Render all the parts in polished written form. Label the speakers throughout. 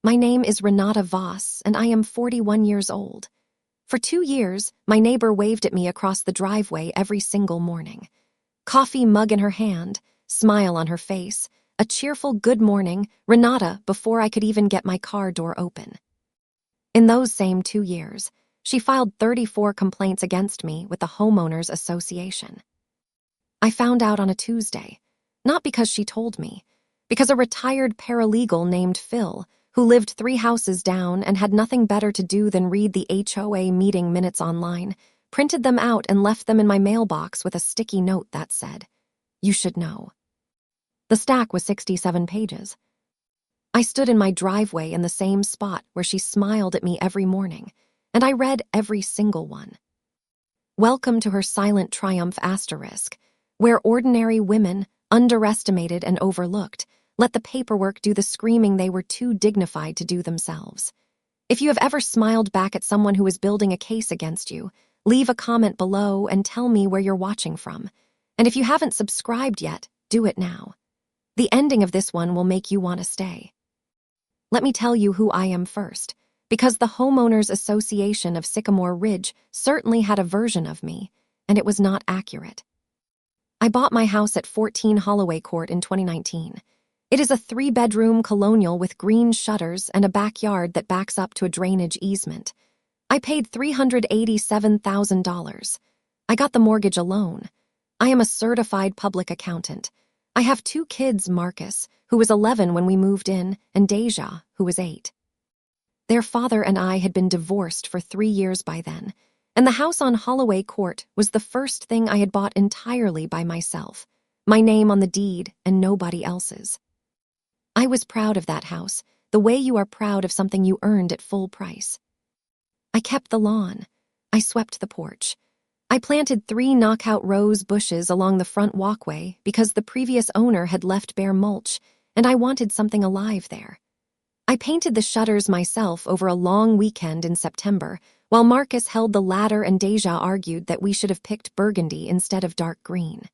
Speaker 1: My name is Renata Voss, and I am 41 years old. For 2 years, my neighbor waved at me across the driveway every single morning. Coffee mug in her hand, smile on her face, a cheerful good morning, Renata, before I could even get my car door open. In those same 2 years, she filed 34 complaints against me with the Homeowners Association. I found out on a Tuesday, not because she told me, because a retired paralegal named Phil, who lived 3 houses down and had nothing better to do than read the HOA meeting minutes online, printed them out and left them in my mailbox with a sticky note that said, "You should know." The stack was 67 pages. I stood in my driveway in the same spot where she smiled at me every morning, and I read every single one. Welcome to her silent triumph asterisk, where ordinary women, underestimated and overlooked, let the paperwork do the screaming they were too dignified to do themselves. If you have ever smiled back at someone who is building a case against you, leave a comment below and tell me where you're watching from. And if you haven't subscribed yet, do it now. The ending of this one will make you want to stay. Let me tell you who I am first, because the Homeowners Association of Sycamore Ridge certainly had a version of me, and it was not accurate. I bought my house at 14 Holloway Court in 2019. It is a 3-bedroom colonial with green shutters and a backyard that backs up to a drainage easement. I paid $387,000. I got the mortgage alone. I am a certified public accountant. I have 2 kids, Marcus, who was 11 when we moved in, and Deja, who was 8. Their father and I had been divorced for 3 years by then, and the house on Holloway Court was the first thing I had bought entirely by myself, my name on the deed and nobody else's. I was proud of that house, the way you are proud of something you earned at full price. I kept the lawn. I swept the porch. I planted 3 knockout rose bushes along the front walkway because the previous owner had left bare mulch, and I wanted something alive there. I painted the shutters myself over a long weekend in September, while Marcus held the ladder and Deja argued that we should have picked burgundy instead of dark green.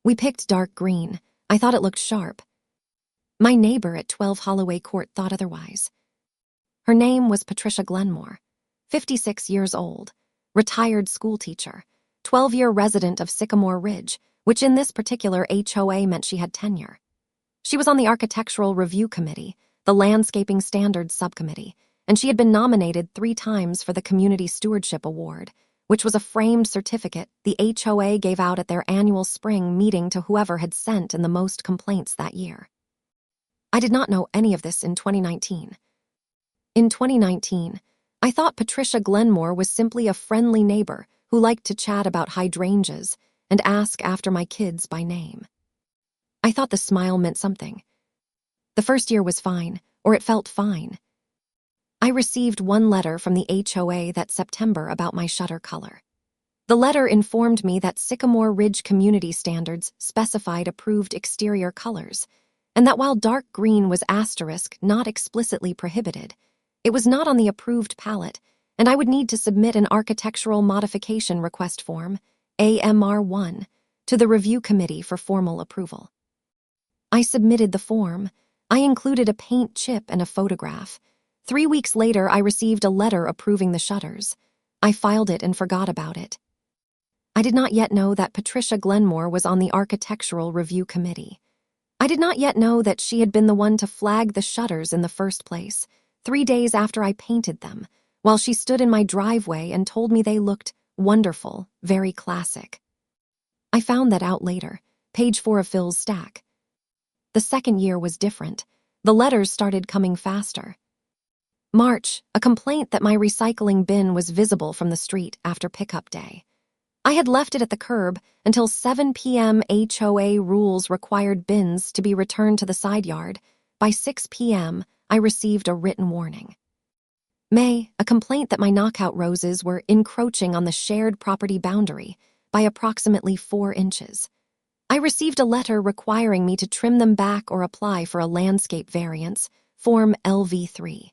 Speaker 1: We picked dark green. I thought it looked sharp. My neighbor at 12 Holloway Court thought otherwise. Her name was Patricia Glenmore, 56 years old, retired schoolteacher, 12-year resident of Sycamore Ridge, which in this particular HOA meant she had tenure. She was on the Architectural Review Committee, the Landscaping Standards Subcommittee, and she had been nominated 3 times for the Community Stewardship Award, which was a framed certificate the HOA gave out at their annual spring meeting to whoever had sent in the most complaints that year. I did not know any of this in 2019. In 2019, I thought Patricia Glenmore was simply a friendly neighbor who liked to chat about hydrangeas and ask after my kids by name. I thought the smile meant something. The first year was fine, or it felt fine. I received 1 letter from the HOA that September about my shutter color. The letter informed me that Sycamore Ridge Community Standards specified approved exterior colors, and that while dark green was asterisk not explicitly prohibited, it was not on the approved palette, and I would need to submit an Architectural Modification Request Form, AMR1, to the review committee for formal approval. I submitted the form. I included a paint chip and a photograph. 3 weeks later, I received a letter approving the shutters. I filed it and forgot about it. I did not yet know that Patricia Glenmore was on the Architectural Review Committee. I did not yet know that she had been the one to flag the shutters in the first place, 3 days after I painted them, while she stood in my driveway and told me they looked wonderful, very classic. I found that out later, page 4 of Phil's stack. The second year was different. The letters started coming faster. March, a complaint that my recycling bin was visible from the street after pickup day. I had left it at the curb until 7 p.m. HOA rules required bins to be returned to the side yard. By 6 p.m., I received a written warning. May, a complaint that my knockout roses were encroaching on the shared property boundary by approximately 4 inches. I received a letter requiring me to trim them back or apply for a landscape variance, Form LV3.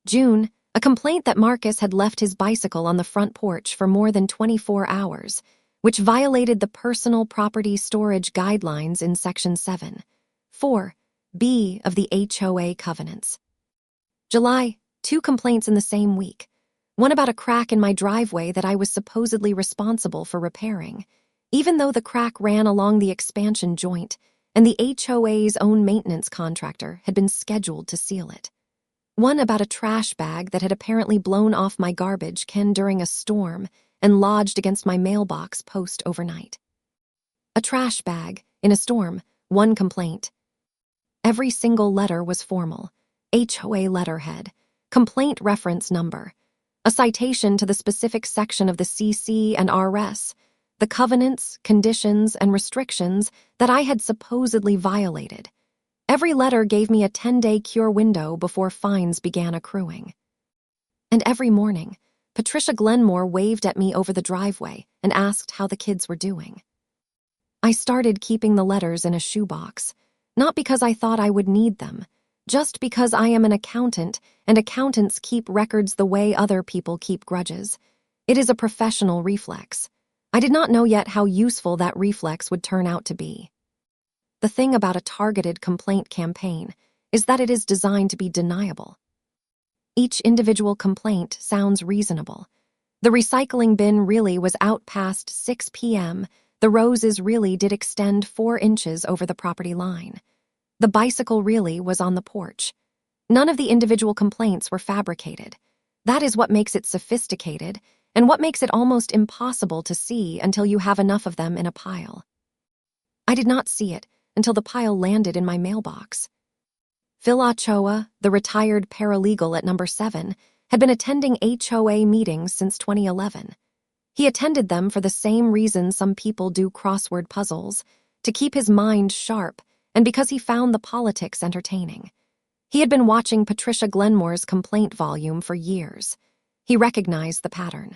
Speaker 1: June, a complaint that Marcus had left his bicycle on the front porch for more than 24 hours, which violated the personal property storage guidelines in Section 7, 4, B of the HOA covenants. July, 2 complaints in the same week. One about a crack in my driveway that I was supposedly responsible for repairing, even though the crack ran along the expansion joint and the HOA's own maintenance contractor had been scheduled to seal it. One about a trash bag that had apparently blown off my garbage can during a storm and lodged against my mailbox post overnight. A trash bag, in a storm, 1 complaint. Every single letter was formal. HOA letterhead, complaint reference number, a citation to the specific section of the CC and RS, the covenants, conditions, and restrictions that I had supposedly violated. Every letter gave me a 10-day cure window before fines began accruing. And every morning, Patricia Glenmore waved at me over the driveway and asked how the kids were doing. I started keeping the letters in a shoebox, not because I thought I would need them, just because I am an accountant and accountants keep records the way other people keep grudges. It is a professional reflex. I did not know yet how useful that reflex would turn out to be. The thing about a targeted complaint campaign is that it is designed to be deniable. Each individual complaint sounds reasonable. The recycling bin really was out past 6 p.m. The roses really did extend 4 inches over the property line. The bicycle really was on the porch. None of the individual complaints were fabricated. That is what makes it sophisticated and what makes it almost impossible to see until you have enough of them in a pile. I did not see it until the pile landed in my mailbox. Phil Ochoa, the retired paralegal at number 7, had been attending HOA meetings since 2011. He attended them for the same reason some people do crossword puzzles, to keep his mind sharp and because he found the politics entertaining. He had been watching Patricia Glenmore's complaint volume for years. He recognized the pattern.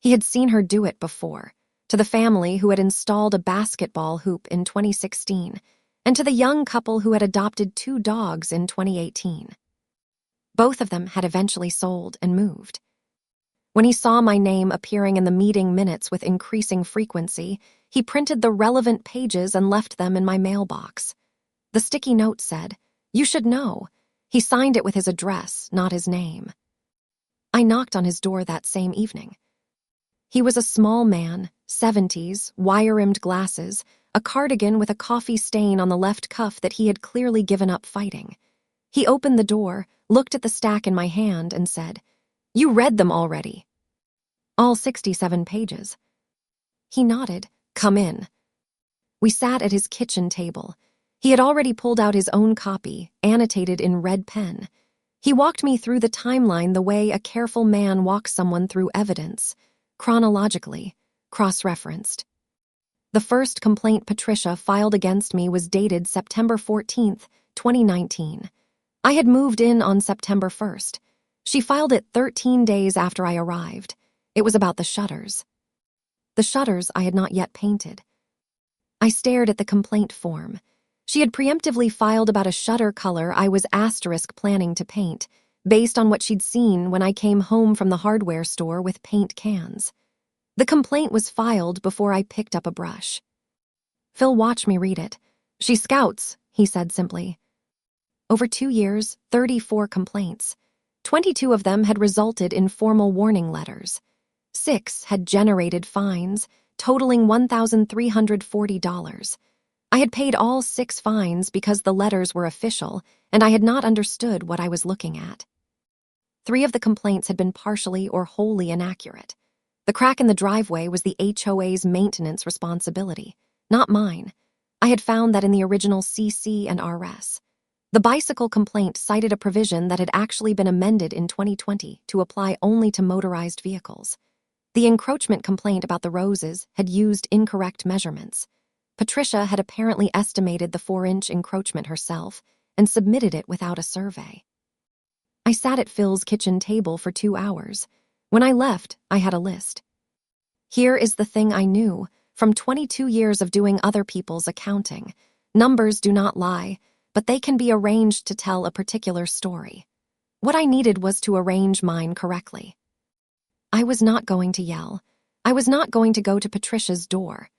Speaker 1: He had seen her do it before, to the family who had installed a basketball hoop in 2016, and to the young couple who had adopted 2 dogs in 2018. Both of them had eventually sold and moved. When he saw my name appearing in the meeting minutes with increasing frequency, he printed the relevant pages and left them in my mailbox. The sticky note said, "You should know." He signed it with his address, not his name. I knocked on his door that same evening. He was a small man, 70s, wire-rimmed glasses, a cardigan with a coffee stain on the left cuff that he had clearly given up fighting. He opened the door, looked at the stack in my hand, and said, "You read them already." All 67 pages. He nodded. "Come in." We sat at his kitchen table. He had already pulled out his own copy, annotated in red pen. He walked me through the timeline the way a careful man walks someone through evidence, chronologically, cross-referenced. The first complaint Patricia filed against me was dated September 14th, 2019. I had moved in on September 1st. She filed it 13 days after I arrived. It was about the shutters. The shutters I had not yet painted. I stared at the complaint form. She had preemptively filed about a shutter color I was planning to paint, based on what she'd seen when I came home from the hardware store with paint cans. The complaint was filed before I picked up a brush. Phil watched me read it. "She scouts," he said simply. Over 2 years, 34 complaints. 22 of them had resulted in formal warning letters. 6 had generated fines, totaling $1,340. I had paid all 6 fines because the letters were official, and I had not understood what I was looking at. 3 of the complaints had been partially or wholly inaccurate. The crack in the driveway was the HOA's maintenance responsibility, not mine. I had found that in the original CC and RS. The bicycle complaint cited a provision that had actually been amended in 2020 to apply only to motorized vehicles. The encroachment complaint about the roses had used incorrect measurements. Patricia had apparently estimated the 4-inch encroachment herself and submitted it without a survey. I sat at Phil's kitchen table for 2 hours. When I left, I had a list. Here is the thing I knew from 22 years of doing other people's accounting. Numbers do not lie, but they can be arranged to tell a particular story. What I needed was to arrange mine correctly. I was not going to yell. I was not going to go to Patricia's door.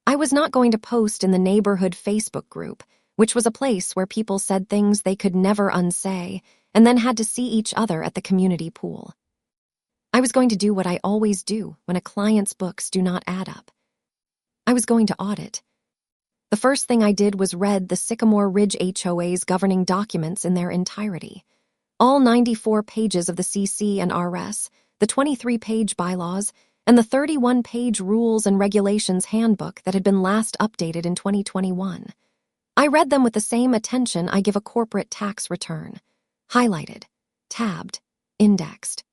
Speaker 1: I was not going to post in the neighborhood Facebook group, which was a place where people said things they could never unsay, and then had to see each other at the community pool. I was going to do what I always do when a client's books do not add up. I was going to audit. The first thing I did was read the Sycamore Ridge HOA's governing documents in their entirety. All 94 pages of the CC and RS, the 23-page bylaws, and the 31-page Rules and Regulations handbook that had been last updated in 2021. I read them with the same attention I give a corporate tax return. Highlighted, tabbed, indexed.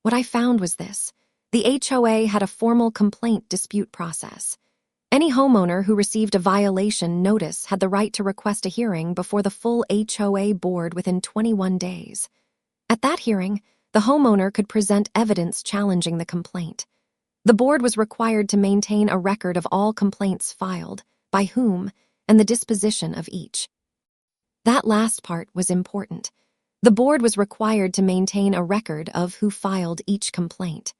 Speaker 1: What I found was this: the HOA had a formal complaint dispute process. Any homeowner who received a violation notice had the right to request a hearing before the full HOA board within 21 days. At that hearing, the homeowner could present evidence challenging the complaint. The board was required to maintain a record of all complaints filed, by whom, and the disposition of each. That last part was important. The board was required to maintain a record of who filed each complaint.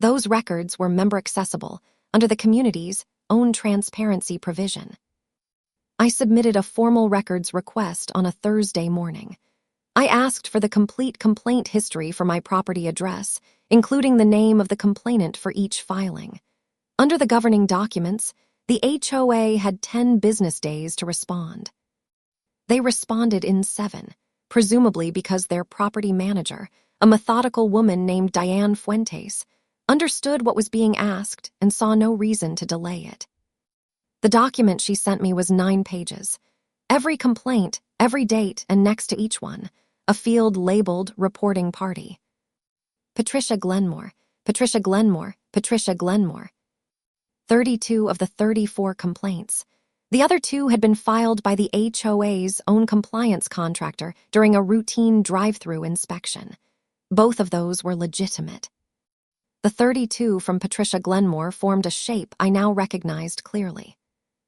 Speaker 1: Those records were member accessible under the community's own transparency provision. I submitted a formal records request on a Thursday morning. I asked for the complete complaint history for my property address, including the name of the complainant for each filing. Under the governing documents, the HOA had 10 business days to respond. They responded in 7, presumably because their property manager, a methodical woman named Diane Fuentes, understood what was being asked and saw no reason to delay it. The document she sent me was 9 pages. Every complaint, every date, and next to each one, a field labeled Reporting Party. Patricia Glenmore, Patricia Glenmore, Patricia Glenmore. 32 of the 34 complaints. The other 2 had been filed by the HOA's own compliance contractor during a routine drive-through inspection. Both of those were legitimate. The 32 from Patricia Glenmore formed a shape I now recognized clearly.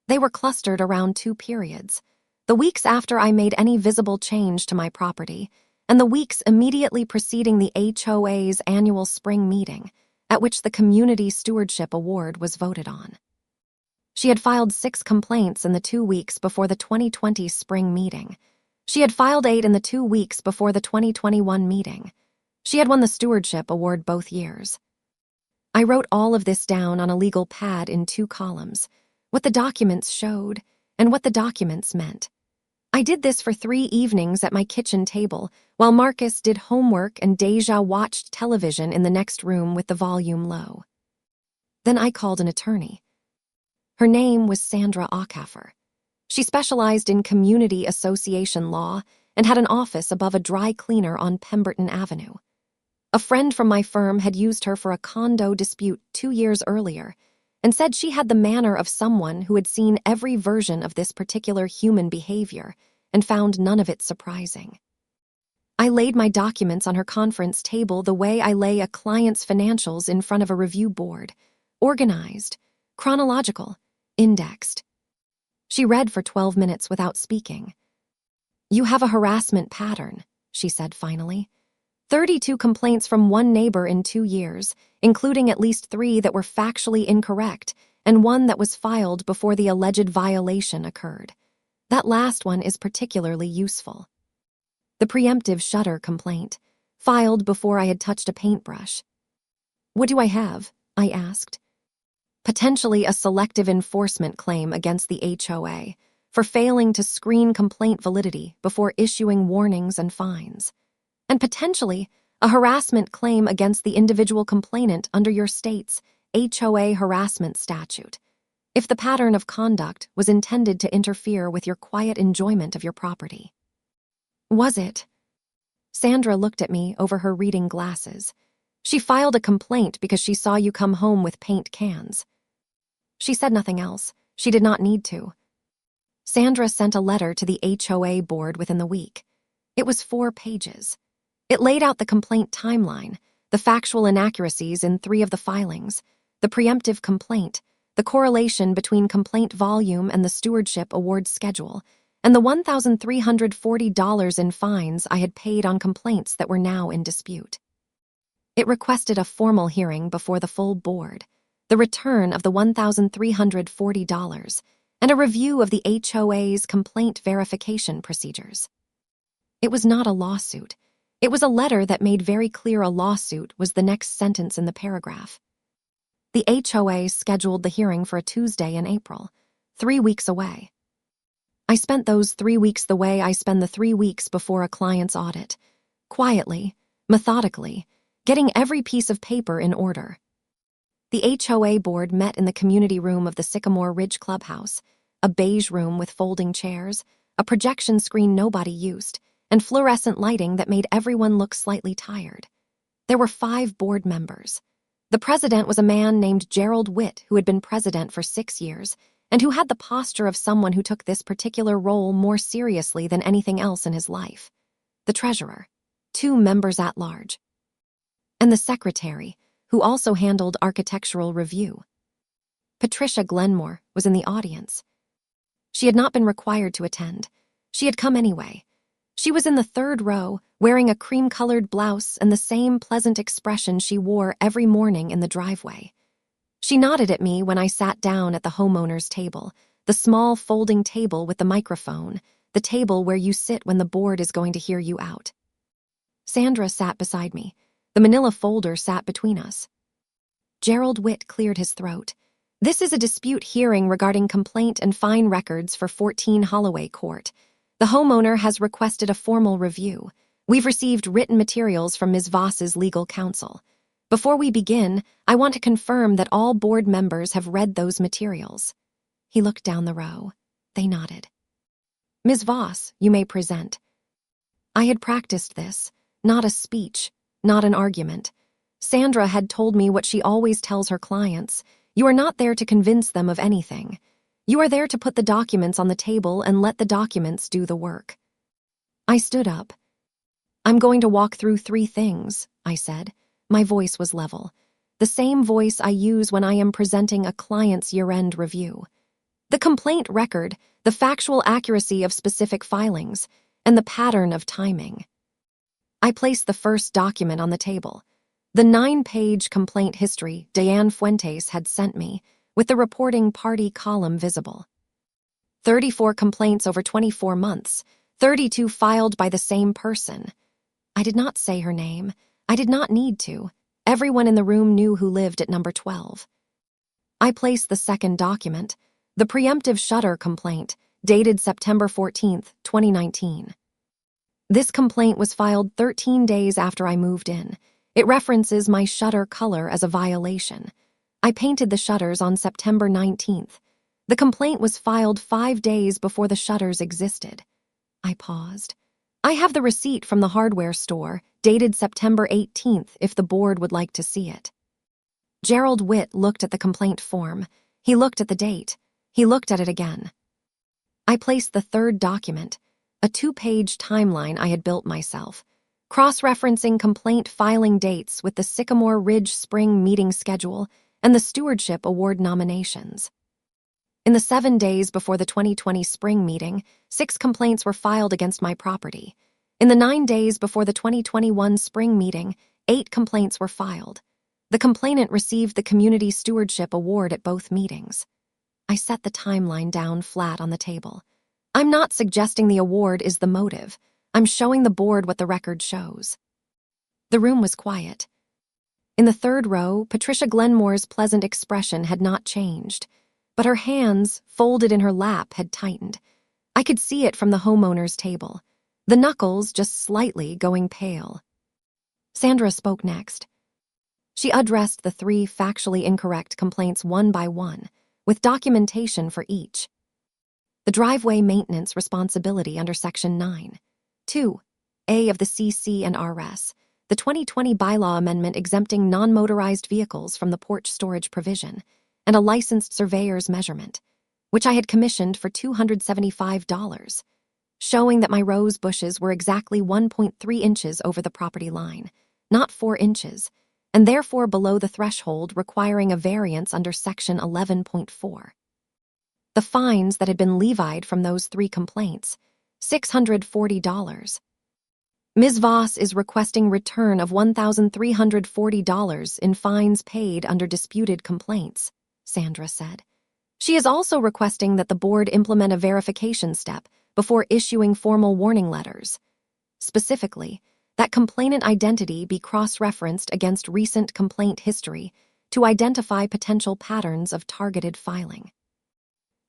Speaker 1: They were clustered around 2 periods: the weeks after I made any visible change to my property, and the weeks immediately preceding the HOA's annual spring meeting, at which the Community Stewardship Award was voted on. She had filed 6 complaints in the 2 weeks before the 2020 spring meeting. She had filed 8 in the 2 weeks before the 2021 meeting. She had won the Stewardship Award both years. I wrote all of this down on a legal pad in 2 columns, what the documents showed and what the documents meant. I did this for 3 evenings at my kitchen table while Marcus did homework and Deja watched television in the next room with the volume low. Then I called an attorney. Her name was Sandra Aucaffer. She specialized in community association law and had an office above a dry cleaner on Pemberton Avenue. A friend from my firm had used her for a condo dispute 2 years earlier and said she had the manner of someone who had seen every version of this particular human behavior and found none of it surprising. I laid my documents on her conference table the way I lay a client's financials in front of a review board, organized, chronological, indexed. She read for 12 minutes without speaking. "You have a harassment pattern," she said finally. 32 complaints from one neighbor in 2 years, including at least 3 that were factually incorrect and 1 that was filed before the alleged violation occurred. That last one is particularly useful. The preemptive shutter complaint, filed before I had touched a paintbrush. "What do I have?" I asked. Potentially a selective enforcement claim against the HOA for failing to screen complaint validity before issuing warnings and fines, and potentially a harassment claim against the individual complainant under your state's HOA harassment statute, if the pattern of conduct was intended to interfere with your quiet enjoyment of your property. Was it? Sandra looked at me over her reading glasses. She filed a complaint because she saw you come home with paint cans. She said nothing else. She did not need to. Sandra sent a letter to the HOA board within the week. It was 4 pages. It laid out the complaint timeline, the factual inaccuracies in 3 of the filings, the preemptive complaint, the correlation between complaint volume and the Stewardship Award schedule, and the $1,340 in fines I had paid on complaints that were now in dispute. It requested a formal hearing before the full board, the return of the $1,340, and a review of the HOA's complaint verification procedures. It was not a lawsuit. It was a letter that made very clear a lawsuit was the next sentence in the paragraph. The HOA scheduled the hearing for a Tuesday in April, 3 weeks away. I spent those 3 weeks the way I spend the 3 weeks before a client's audit, quietly, methodically, getting every piece of paper in order. The HOA board met in the community room of the Sycamore Ridge Clubhouse, a beige room with folding chairs, a projection screen nobody used, and fluorescent lighting that made everyone look slightly tired. There were 5 board members. The president was a man named Gerald Witt, who had been president for 6 years, and who had the posture of someone who took this particular role more seriously than anything else in his life. The treasurer, 2 members at large, and the secretary, who also handled architectural review. Patricia Glenmore was in the audience. She had not been required to attend. She had come anyway. She was in the 3rd row, wearing a cream-colored blouse and the same pleasant expression she wore every morning in the driveway. She nodded at me when I sat down at the homeowner's table, the small folding table with the microphone, the table where you sit when the board is going to hear you out. Sandra sat beside me. The manila folder sat between us. Gerald Witt cleared his throat. This is a dispute hearing regarding complaint and fine records for 14 Holloway Court. The homeowner has requested a formal review. We've received written materials from Ms. Voss's legal counsel. Before we begin, I want to confirm that all board members have read those materials. He looked down the row. They nodded. Ms. Voss, you may present. I had practiced this, not a speech, not an argument. Sandra had told me what she always tells her clients. You are not there to convince them of anything. You are there to put the documents on the table and let the documents do the work. I stood up. I'm going to walk through 3 things, I said. My voice was level. The same voice I use when I am presenting a client's year-end review. The complaint record, the factual accuracy of specific filings, and the pattern of timing. I placed the first document on the table. The 9-page complaint history Diane Fuentes had sent me, with the reporting party column visible. 34 complaints over 24 months, 32 filed by the same person. I did not say her name. I did not need to. Everyone in the room knew who lived at number 12. I placed the second document, the preemptive shutter complaint, dated September 14, 2019. This complaint was filed 13 days after I moved in. It references my shutter color as a violation. I painted the shutters on September 19th. The complaint was filed 5 days before the shutters existed. I paused. I have the receipt from the hardware store, dated September 18th, if the board would like to see it. Gerald Witt looked at the complaint form. He looked at the date. He looked at it again. I placed the third document, a 2-page timeline I had built myself, cross-referencing complaint filing dates with the Sycamore Ridge Spring meeting schedule and the Stewardship Award nominations. In the 7 days before the 2020 spring meeting, 6 complaints were filed against my property. In the 9 days before the 2021 spring meeting, 8 complaints were filed. The complainant received the Community Stewardship Award at both meetings. I set the timeline down flat on the table. I'm not suggesting the award is the motive. I'm showing the board what the record shows. The room was quiet. In the 3rd row, Patricia Glenmore's pleasant expression had not changed, but her hands, folded in her lap, had tightened. I could see it from the homeowner's table, the knuckles just slightly going pale. Sandra spoke next. She addressed the 3 factually incorrect complaints one by one, with documentation for each. The driveway maintenance responsibility under Section 9. 2A of the CC and RS, the 2020 bylaw amendment exempting non-motorized vehicles from the porch storage provision, and a licensed surveyor's measurement, which I had commissioned for $275, showing that my rose bushes were exactly 1.3 inches over the property line, not 4 inches, and therefore below the threshold requiring a variance under Section 11.4. The fines that had been levied from those 3 complaints, $640. Ms. Voss is requesting return of $1,340 in fines paid under disputed complaints, Sandra said. She is also requesting that the board implement a verification step before issuing formal warning letters. Specifically, that complainant identity be cross-referenced against recent complaint history to identify potential patterns of targeted filing.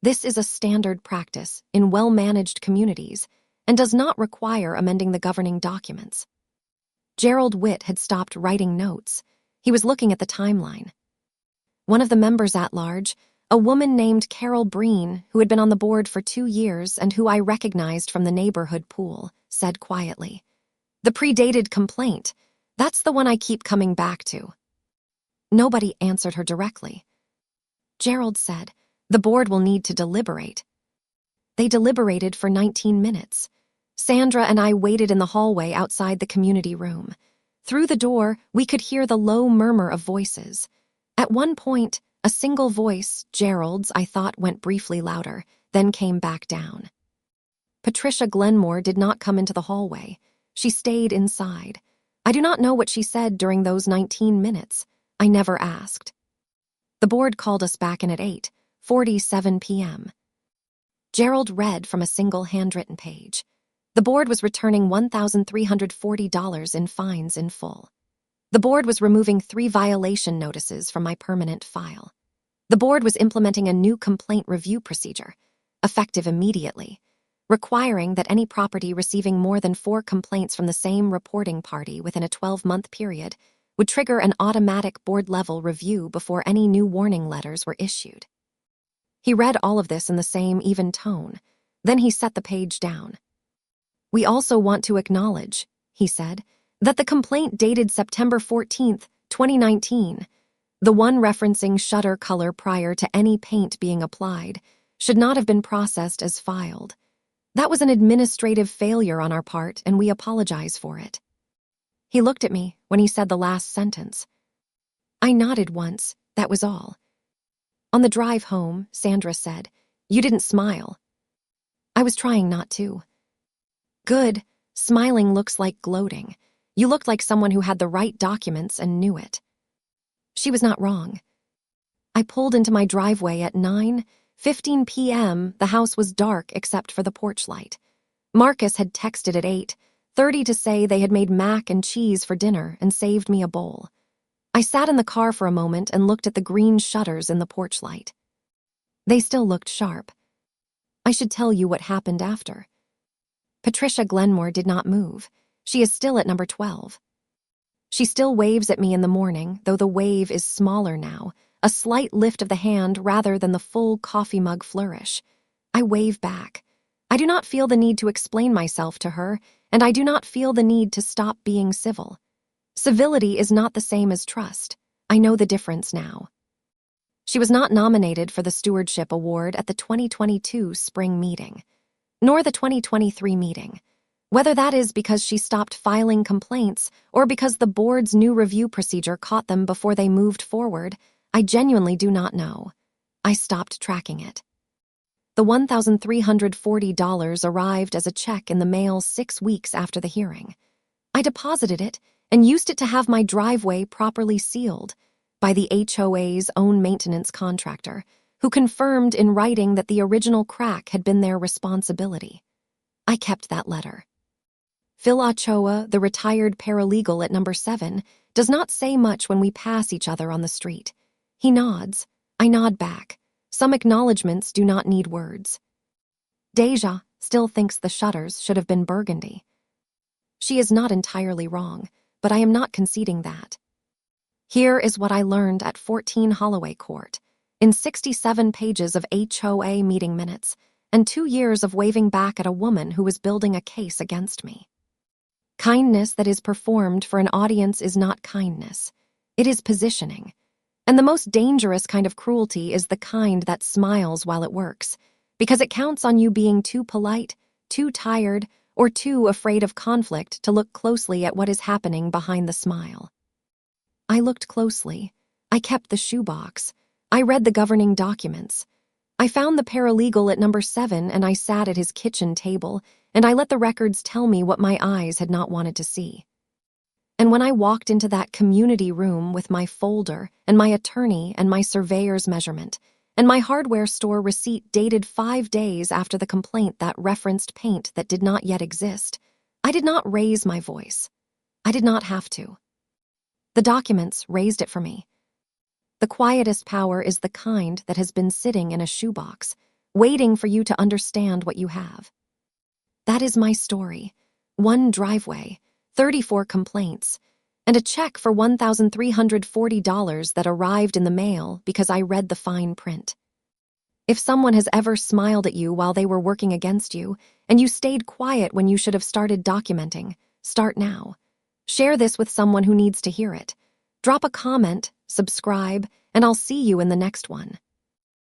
Speaker 1: This is a standard practice in well-managed communities and does not require amending the governing documents. Gerald Witt had stopped writing notes. He was looking at the timeline. One of the members at large, a woman named Carol Breen, who had been on the board for 2 years and who I recognized from the neighborhood pool, said quietly, "The predated complaint, that's the one I keep coming back to." Nobody answered her directly. Gerald said, "The board will need to deliberate." They deliberated for 19 minutes. Sandra and I waited in the hallway outside the community room. Through the door, we could hear the low murmur of voices. At one point, a single voice, Gerald's, I thought, went briefly louder, then came back down. Patricia Glenmore did not come into the hallway. She stayed inside. I do not know what she said during those 19 minutes. I never asked. The board called us back in at 8:47 p.m. Gerald read from a single handwritten page. The board was returning $1,340 in fines in full. The board was removing 3 violation notices from my permanent file. The board was implementing a new complaint review procedure, effective immediately, requiring that any property receiving more than 4 complaints from the same reporting party within a 12-month period would trigger an automatic board-level review before any new warning letters were issued. He read all of this in the same even tone. Then he set the page down. "We also want to acknowledge," he said, "that the complaint dated September 14, 2019, the one referencing shutter color prior to any paint being applied, should not have been processed as filed. That was an administrative failure on our part, and we apologize for it." He looked at me when he said the last sentence. I nodded once, that was all. On the drive home, Sandra said, "You didn't smile." I was trying not to. "Good, smiling looks like gloating. You looked like someone who had the right documents and knew it." She was not wrong. I pulled into my driveway at 9:15 p.m. The house was dark except for the porch light. Marcus had texted at 8:30 to say they had made mac and cheese for dinner and saved me a bowl. I sat in the car for a moment and looked at the green shutters in the porch light. They still looked sharp. I should tell you what happened after. Patricia Glenmore did not move. She is still at number 12. She still waves at me in the morning, though the wave is smaller now, a slight lift of the hand rather than the full coffee mug flourish. I wave back. I do not feel the need to explain myself to her, and I do not feel the need to stop being civil. Civility is not the same as trust. I know the difference now. She was not nominated for the Stewardship Award at the 2022 spring meeting, nor the 2023 meeting. Whether that is because she stopped filing complaints or because the board's new review procedure caught them before they moved forward, I genuinely do not know. I stopped tracking it. The $1,340 arrived as a check in the mail 6 weeks after the hearing. I deposited it and used it to have my driveway properly sealed by the HOA's own maintenance contractor, who confirmed in writing that the original crack had been their responsibility. I kept that letter. Phil Ochoa, the retired paralegal at number 7, does not say much when we pass each other on the street. He nods. I nod back. Some acknowledgments do not need words. Deja still thinks the shutters should have been burgundy. She is not entirely wrong, but I am not conceding that. Here is what I learned at 14 Holloway Court, in 67 pages of HOA meeting minutes, and 2 years of waving back at a woman who was building a case against me. Kindness that is performed for an audience is not kindness. It is positioning. And the most dangerous kind of cruelty is the kind that smiles while it works, because it counts on you being too polite, too tired, or too afraid of conflict to look closely at what is happening behind the smile. I looked closely. I kept the shoebox. I read the governing documents. I found the paralegal at number 7 and I sat at his kitchen table and I let the records tell me what my eyes had not wanted to see. And when I walked into that community room with my folder and my attorney and my surveyor's measurement and my hardware store receipt dated 5 days after the complaint that referenced paint that did not yet exist, I did not raise my voice. I did not have to. The documents raised it for me. The quietest power is the kind that has been sitting in a shoebox, waiting for you to understand what you have. That is my story. One driveway, 34 complaints, and a check for $1,340 that arrived in the mail because I read the fine print. If someone has ever smiled at you while they were working against you, and you stayed quiet when you should have started documenting, start now. Share this with someone who needs to hear it. Drop a comment, subscribe, and I'll see you in the next one.